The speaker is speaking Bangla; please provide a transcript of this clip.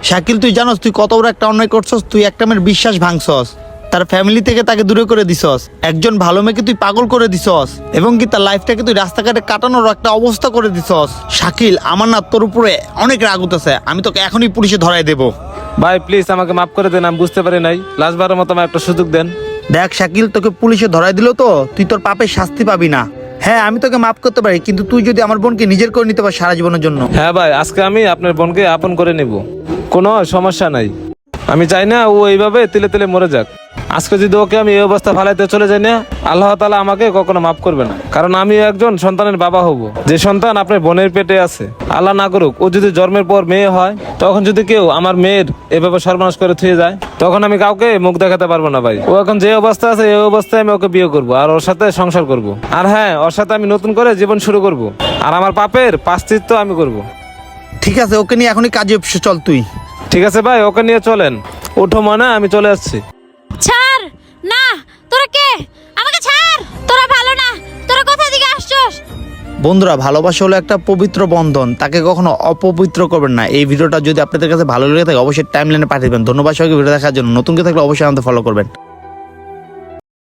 শাকিল, তুই জানোস তুই কত বড় একটা অন্যায় করছস? তুই একটা মেয়ের বিশ্বাস ভাঙছস, তার ফ্যামিলি থেকে তাকে দূরে করে দিছস, একজন ভালো মেয়েকে তুই পাগল করে দিছস, এবং কি তার লাইফটাকে তুই রাস্তাঘাটে কাটানোর একটা অবস্থা করে দিছস। শাকিল, আমার না তোর উপরে অনেক রাগ উঠেছে, আমি তোকে এখনই পুলিশে ধরাই দেবো। ভাই প্লিজ আমাকে মাফ করে দেন, আমি বুঝতে পারি নাই, লাস্টবারের মতো আমার একটা সুযোগ দেন। দেখ শাকিল, তোকে পুলিশে ধরাই দিল তো তুই তোর পাপের শাস্তি পাবি না। হ্যাঁ, আমি তোকে মাফ করতে পারি, কিন্তু তুই যদি আমার বোনকে নিজের করে নিতে পার সারা জীবনের জন্য। হ্যাঁ ভাই, আজকে আমি আপনার বোনকে আপন করে নেব, কোনো সমস্যা নাই। আমি চাই না ও এইভাবে তিলে তিলে মরে যাক। আজকে যদি ওকে আমি এই অবস্থা ফালাইতে চলে যাই না, আল্লাহ তাআলা আমাকে কখনো মাফ করবে না, কারণ আমি একজন সন্তানের বাবা হব। যে সন্তান আপনার বোনের পেটে আছে, আল্লাহ না করুক ও যদি জন্মের পর মেয়ে হয়, তখন যদি কেউ আমার মেয়ের এভাবে সর্বনাশ করে থুয়ে যায়, তখন আমি কাউকে মুখ দেখাতে পারবো না ভাই। ও এখন যে অবস্থা আছে এই অবস্থায় আমি ওকে বিয়ে করব আর ওর সাথে সংসার করব। আর হ্যাঁ, ওর সাথে আমি নতুন করে জীবন শুরু করব, আর আমার পাপের প্রায়শ্চিত্ত আমি করব। ঠিক আছে, ওকে নিয়ে এখনই কাজে অফিসে চল তুই। ঠিক আছে ভাই, ওকে নিয়ে চলেন। ওঠো মনে, আমি চলে আসছি। ছাড় না, তোরা কে? আমাকে ছাড়, তোরা ভালো না, তোরা কোথা থেকে আসছস? বন্ধুরা, ভালোবাসা হলো একটা পবিত্র বন্ধন, তাকে কখনো অপবিত্র করবেন না। এই ভিডিওটা যদি আপনাদের কাছে ভালো লেগে থাকে অবশ্যই টাইমলাইনে পাঠিয়ে দেবেন। ধন্যবাদ সবাইকে ভিডিও দেখার জন্য। নতুন কেউ থাকলে অবশ্যই আমাদের ফলো করবেন।